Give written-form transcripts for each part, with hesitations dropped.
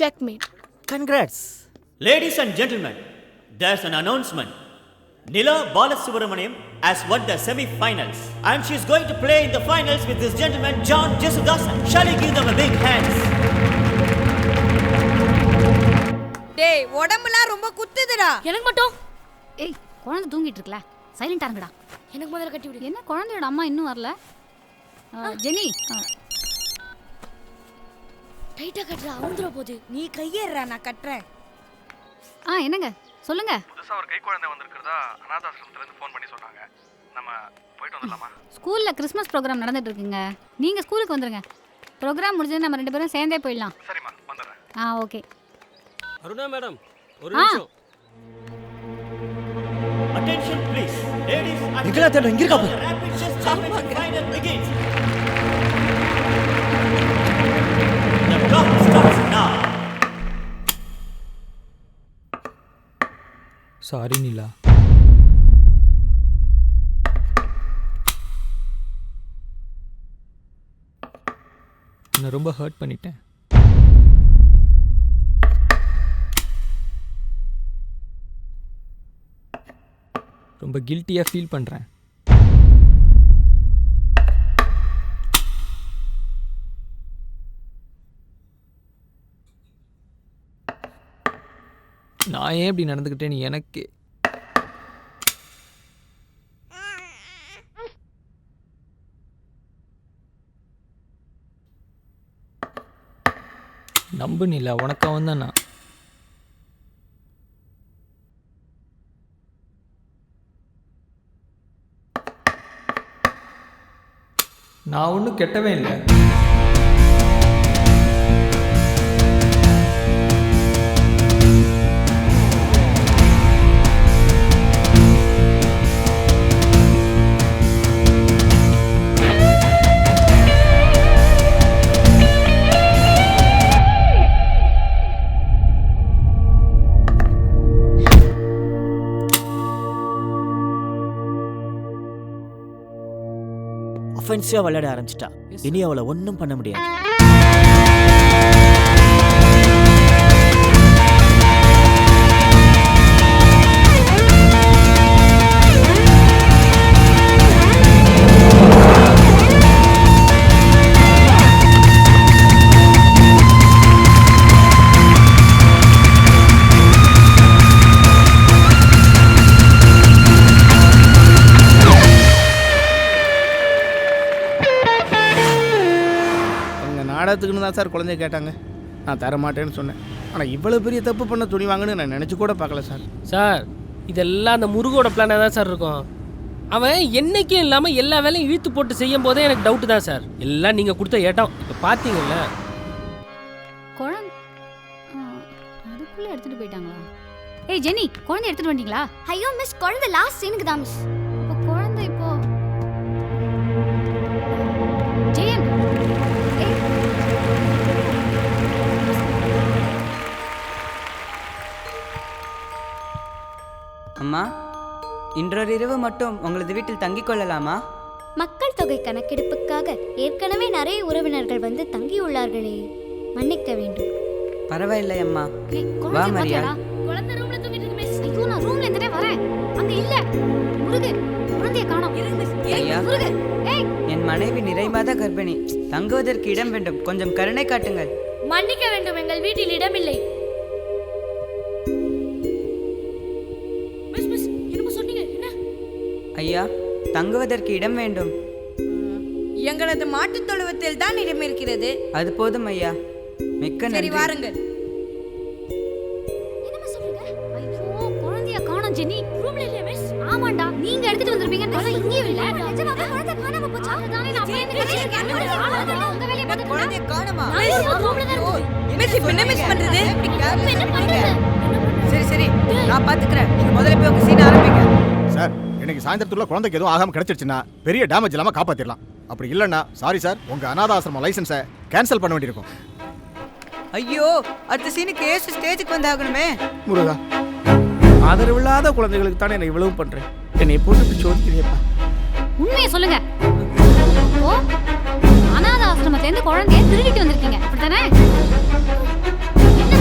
Checkmate. Congrats. Ladies and gentlemen, there's an announcement. Nila Balasubramaniam has won the semi-finals and she's going to play in the finals with this gentleman John Jesudasan. Shall we give them a big hands? டேய் உடம்புலாம் ரொம்ப குத்துதுடா. எனக்கு மட்டும். ஏய் குழந்தை தூங்கிட்டு இருக்கல, சைலண்டா இருங்கடா. எனக்கு முதல்ல கட்டி விடு. என்ன குழந்தையோட அம்மா இன்னும் வரல? ஜெனி டைட்டா கட்டுறா, அவுந்துற போகுது. நீ கையேறா, நான் கட்டுறேன். என்னங்க சொல்லுங்க. புதுசா ஒரு கை குழந்தை வந்திருக்கிறதா அனாதாசிரமத்துல இருந்து ஃபோன் பண்ணி சொன்னாங்க. நம்ம போயிட்டு வந்துடலாமா? ஸ்கூல்ல கிறிஸ்மஸ் ப்ரோக்ராம் நடந்துட்டு இருக்குங்க. நீங்க ஸ்கூலுக்கு வந்துருங்க. ப்ரோக்ராம் முடிஞ்சது நம்ம 2 பேரும் சேர்ந்தே போயிடலாம். சரிம்மா, வந்துடுறேன். ஓகே. அருணா மேடம், ஒரு நிமிஷம். Attention please. Ladies and எங்கடா தேடு, இங்க இருக்கா? the rapid chess championship final begins. The clock starts now. Sorry Nila. நான் ரொம்ப ஹர்ட் பண்ணிட்டேன். ரொம்ப கில்ட்டியாக ஃபீல் பண்ணுறேன். நான் ஏன் இப்படி நடந்துக்கிட்டேன்னு எனக்கு நம்பு நிலா, உனக்காக வந்தேன் நான். நான் ஒன்றும் கெட்டவே இல்லை. ஒஃபென்சிவா விளையாட ஆரம்பிச்சிட்டா. இனி அவளை ஒன்றும் பண்ண முடியாது. நாடகத்துக்குன்னு தான் சார் குழந்தைய கேட்டாங்க. நான் தர மாட்டேன்னு சொன்னேன். ஆனால் இவ்வளோ பெரிய தப்பு பண்ண துணிவாங்கன்னு நான் நினச்சி கூட பார்க்கல சார். சார், இதெல்லாம் அந்த முருகோட பிளானாக தான் சார் இருக்கும். அவன் என்னைக்கும் இல்லாமல் எல்லா வேலையும் இழுத்து போட்டு செய்யும் போதே எனக்கு டவுட்டு தான் சார். எல்லாம் நீங்கள் கொடுத்த ஏட்டம் இப்போ பார்த்தீங்கல்ல. குழந்தை அதுக்குள்ளே எடுத்துகிட்டு போயிட்டாங்களா? ஏய் ஜெனி, குழந்தை எடுத்துகிட்டு வந்துட்டீங்களா? ஐயோ மிஸ், குழந்தை லாஸ்ட் சீனுக்கு தான் மிஸ். இப்போ குழந்தை இப்போ ஜெயன். அம்மா, இன்றொரு இரவு மட்டும் உங்களது வீட்டில் தங்கிக் கொள்ளலாமா? மக்கள் தொகை கணக்கெடுப்புக்காக ஏற்கனவே நிறைய உறவினர்கள் வந்து தங்கியுள்ளார்களே, மன்னிக்க வேண்டும். பரவாயில்லை அம்மா, வா மரியா. குழந்தை ரூம்ல தூங்கிட்டு இருக்கு மிஸ். ஐயோ, நான் ரூம்ல இருந்தே வரேன். அங்க இல்ல முருகு, குழந்தைய காணோம். ஐயா, முருகு, ஏய், என் மனைவி நிறைமாத கர்ப்பிணி, தங்குவதற்கு இடம் வேண்டும், கொஞ்சம் கருணை காட்டுங்கள். மன்னிக்க வேண்டும், எங்கள் வீட்டில் இடமில்லை. மிஸ் மிஸ், என்ன சொன்னீங்க? என்ன? ஐயா, தங்குவதற்கு இடம் வேண்டும். எங்களது மாட்டுத் தொழுவத்தில் தான் இடம் இருக்கிறது. அது போதும் ஐயா, மிக்க சரி, நன்றி. வாருங்கள். என்னமா சொல்றீங்க? ஐயோ, குழந்தைய காணோம் ஜெனி. ரூம்ல இல்ல மிஸ். ஆமாண்டா, நீங்க எடுத்துட்டு வந்திருப்பீங்க. குழந்தை இங்கே இல்ல. நிஜமாவே குழந்தை காணாம போச்சா? அதுதானே நான் அப்பவே நினைச்சேன். உங்க வேலைய பார்த்து குழந்தைய காணோமா? ரூம்ல தான் இருக்கு. மிஸ், இப்ப என்ன மிஸ் பண்றது? என்ன பண்றது? சரி சரி, நான் பாத்துக்கிறேன். நீங்க முதல்ல போய் உங்க சீன் ஆரம்பிங்க. சார், இன்னைக்கு சாயந்தரத்துக்குள்ள குழந்தைக்கு எதுவும் ஆகாமல் கிடைச்சிருச்சுன்னா பெரிய டேமேஜ் இல்லாமல் காப்பாற்றிடலாம். அப்படி இல்லைன்னா சாரி சார், உங்கள் அனாதாசிரம லைசன்ஸை கேன்சல் பண்ண வேண்டியிருக்கும். ஐயோ, அடுத்த சீனுக்கு ஏசு ஸ்டேஜுக்கு வந்தாகணுமே. முருகா, ஆதரவில்லாத குழந்தைகளுக்கு தானே நான் இவ்வளவு பண்ணுறேன். என்னை போட்டு இப்படி சோதிக்கிறியப்பா. உண்மையை சொல்லுங்க. ஓ, அனாதை ஆசிரமத்துல இருந்து குழந்தைய திருடிட்டு வந்திருக்கீங்க, அப்படித்தானே? என்ன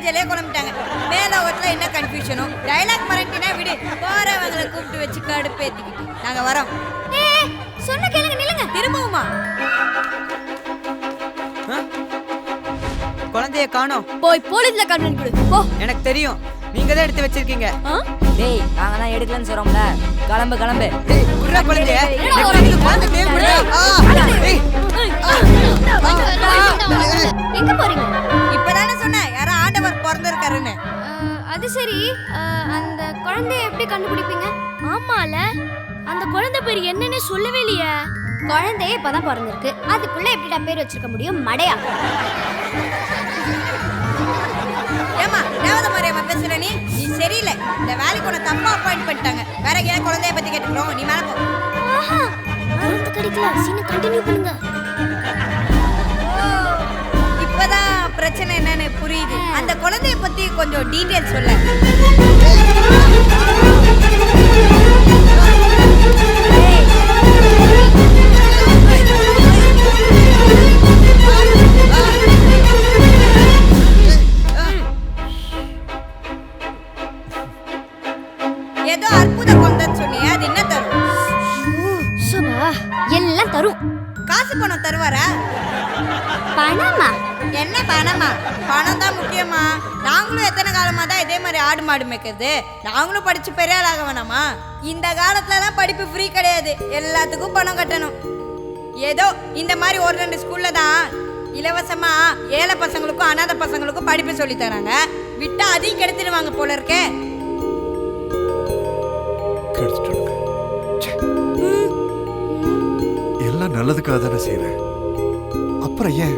ஏஞ்சலே குழம்பிட்டாங்க. மேலோகத்துல என்ன கன்ஃபியூஷனோ டைலாக் மறந்துட்டா விடு. போறவங்களை கூப்பிட்டு வச்சு கடுப்பேத்திக்கிட்டு நாங்க வரோம். சொன்ன கேளுங்க, நில்லுங்க. திரும்பவுமா? குழந்தைய காணோம். போய் போலீஸ்ல கம்ப்ளைண்ட் கொடு போ. எனக்கு தெரியும், நீங்க தான் எடுத்து வச்சிருக்கீங்க. டேய் நாங்க தான் எடுக்கலன்னு சொல்றோம்ல. கிளம்பு கிளம்பு. டேய் குர்ரா குழந்தைய. எனக்கு குழந்தை தேவைப்படுது. டேய் எங்க போறீங்க? இப்பதானே சொன்னேன் யாரோ ஆண்டவர் பிறந்திருக்காருன்னு. அது சரி, அந்த குழந்தைய எப்படி கண்டுபிடிப்பீங்க? ஆமால, அந்த குழந்தை பேர் என்னன்னு சொல்லவே இல்லையே. குழந்தைய இப்பதான் பிறந்திருக்கு, அதுக்குள்ள எப்படிடா பேர் வச்சிருக்க முடியும்? மடையா. ஏமா தேவத மாதிரியாம பேசுற நீ சரியில்லை. இந்த வேலைக்கு உன்னை தப்பா அப்பாயிண்ட் பண்ணிட்டாங்க. வேற ஏன் குழந்தைய பத்தி கேட்டுக்கிறோம். நீ மேல போ. குழந்தை கிடைக்கல, சீனை கண்டினியூ பண்ணுங்க. இப்பதான் பிரச்சனை என்னன்னு புரியுது. அந்த குழந்தைய பத்தி கொஞ்சம் டீடைல் சொல்ல. ஏதோ அற்புத குழந்தைன்னு சொன்னியே, அது என்ன தரும்? எல்லாம் தரும். காசு பணம் தருவாரா? பணமா? என்ன பணமா? பணம் தான் முக்கியமா? நாங்களும் எத்தனை காலமா தான் இதே மாதிரி ஆடு மாடு மேய்க்கிறது. நாங்களும் படிச்சு பெரிய ஆளாக வேணாமா? இந்த காலத்துலலாம் படிப்பு ஃப்ரீ கிடையாது, எல்லாத்துக்கும் பணம் கட்டணும். ஏதோ இந்த மாதிரி ஒரு 2 ஸ்கூல்ல தான் இலவசமா ஏழை பசங்களுக்கும் அனாதை பசங்களுக்கும் படிப்பு சொல்லி தராங்க. விட்டா அதையும் கெடுத்துடுவாங்க போல இருக்கே. எல்லாம் நல்லதுக்காக தானே செய்யறேன். அப்புறம் ஏன்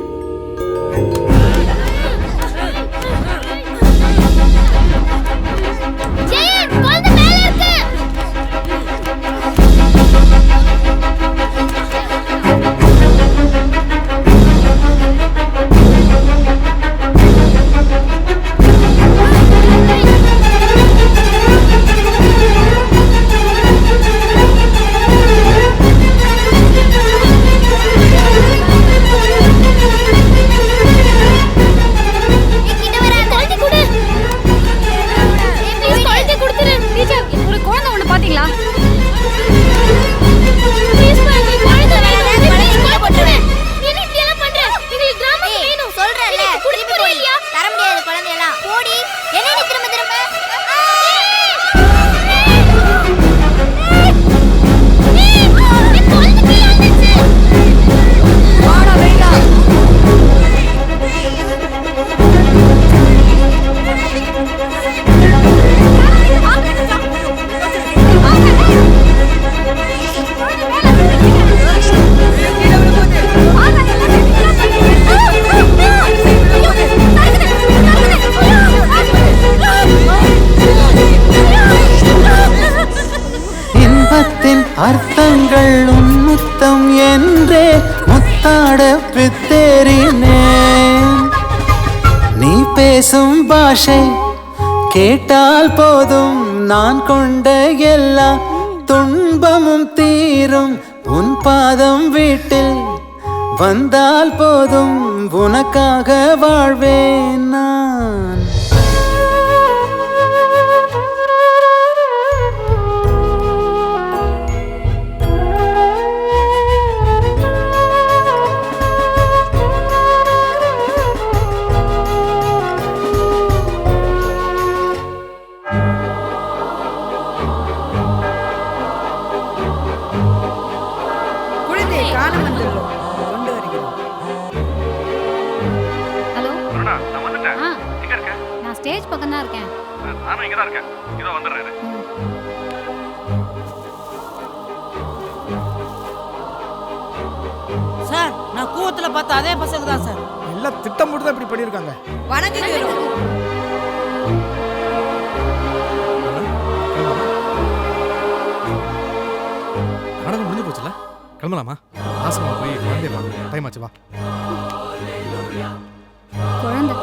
அர்த்தங்கள் உன்முத்தம் என்றே முத்தாட பித்தேறினேன். நீ பேசும் பாஷை கேட்டால் போதும், நான் கொண்ட எல்லா துன்பமும் தீரும். உன் பாதம் வீட்டில் வந்தால் போதும், உனக்காக வாழ்வேன் நான். ஸ்டேஜ் பக்கம் தான் இருக்கேன். நானும் இங்க தான் இருக்கேன். இதோ வந்துடுறேன். சார் நான் கூவத்துல பார்த்த அதே பசங்க தான் சார். எல்லாம் திட்டம் போட்டு தான் இப்படி பண்ணியிருக்காங்க. நாடகம் முடிஞ்சு போச்சுல, கிளம்பலாமா? ஆசமா போய் குழந்தைய பார்க்கணும். டைம் ஆச்சு, வா. குழந்தை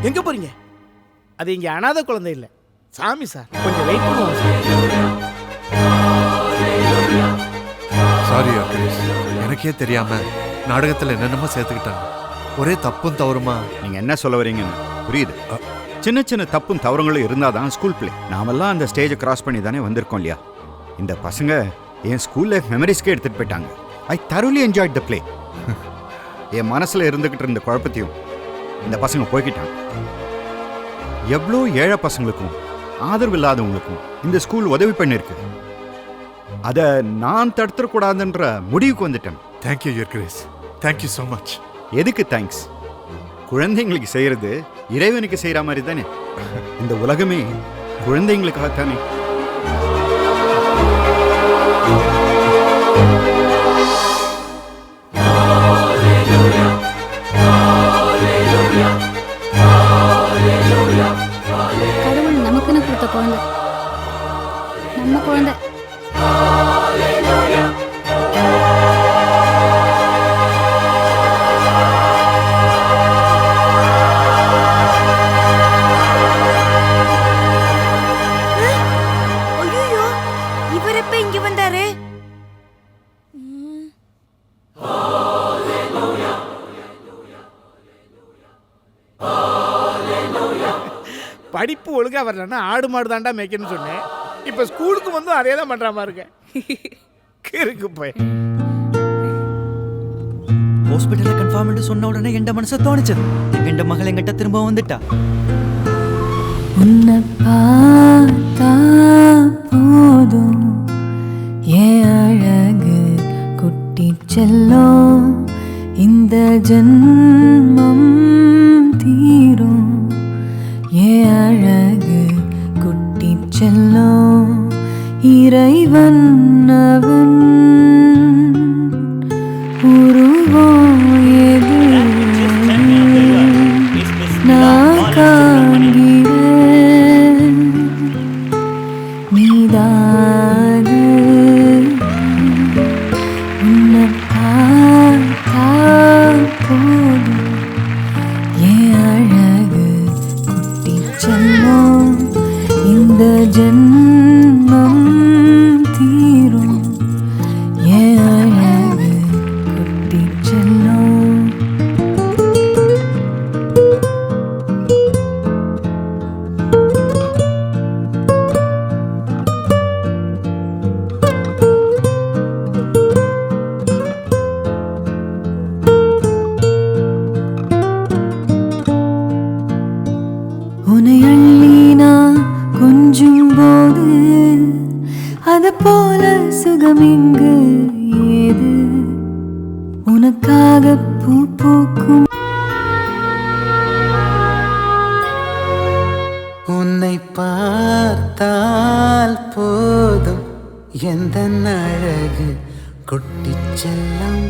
எங்க போறீங்க? அது இங்க அனாதை குழந்தை இல்லை, சாமி சார். கொஞ்சம் வெயிட் பண்ணுவோம் சார். சாரி அகிலேஷ், எனக்கே தெரியாம நாடகத்தில் என்னென்னமோ சேர்த்துக்கிட்டாங்க. ஒரே தப்பும் தவறுமா? நீங்க என்ன சொல்ல வரீங்கன்னு புரியுது. சின்ன சின்ன தப்பும் தவறுங்களும் இருந்தாதான் ஸ்கூல் பிளே. நாமெல்லாம் அந்த ஸ்டேஜை கிராஸ் பண்ணி தானே வந்திருக்கோம் இல்லையா? இந்த பசங்க என் ஸ்கூல் லைஃப் மெமரிஸ்க்கே எடுத்துட்டு போயிட்டாங்க. ஐ தரோலி என்ஜாய்ட் த பிளே. என் மனசுல இருந்துகிட்டு இருந்த குழப்பத்தையும் இந்த பசங்க போய்கிட்டாங்க. எவ்வளோ ஏழை பசங்களுக்கும் ஆதரவு இல்லாதவங்களுக்கும் இந்த ஸ்கூல் உதவி பண்ணிருக்கு. அதை நான் தடுத்துடக்கூடாதுன்ற முடிவுக்கு வந்துட்டேன். Thank you your grace. Thank you so much. எதுக்கு தேங்க்ஸ்? குழந்தைங்களுக்கு செய்யறது இறைவனுக்கு செய்யற மாதிரி தானே. இந்த உலகமே குழந்தைங்களுக்காகத்தானே. கடவுள் நமக்குன்னு கொடுத்த குழந்தை, நம்ம குழந்தை. ஐயோ, இவர் எப்ப இங்க வந்தாரு? படிப்பு ஒழுங்கா வரலன்னா ஆடு மாடு தாண்டா மேய்க்கணும்னு சொன்னேன். இப்ப ஸ்கூலுக்கு வந்து அதே தான் பண்ற மாதிரி இருக்க. கிறுக்கு போய் ஹாஸ்பிட்டல்ல கன்ஃபார்ம் சொன்ன உடனே என் மனசு தோணிச்சது. என் மகள் என்கிட்ட திரும்ப வந்துட்டா. உன்னை பார்த்தா போதும் ஏன் அழகு குட்டி செல்லும், இந்த ஜன்மம் தீரும். ஏன் அழகு குட்டி செல்லும், இறைவன் அவன் உருவம் எது நான் காண்கிறேன், நீதாது. உன்னை பார்த்தா போதும் ஏன் அழகு குட்டி செல்லும், இந்த ஜன்மம் தீரும். ஏன் அழகு குட்டி செல்லும். உன்னை அள்ளி நான் கொஞ்சும் போது அது போல சுகம் இங்கு ஏது, உனக்காக பூ பூக்கும். உன்னை பார்த்தால் போதும் எந்த அழகு குட்டி செல்லம்.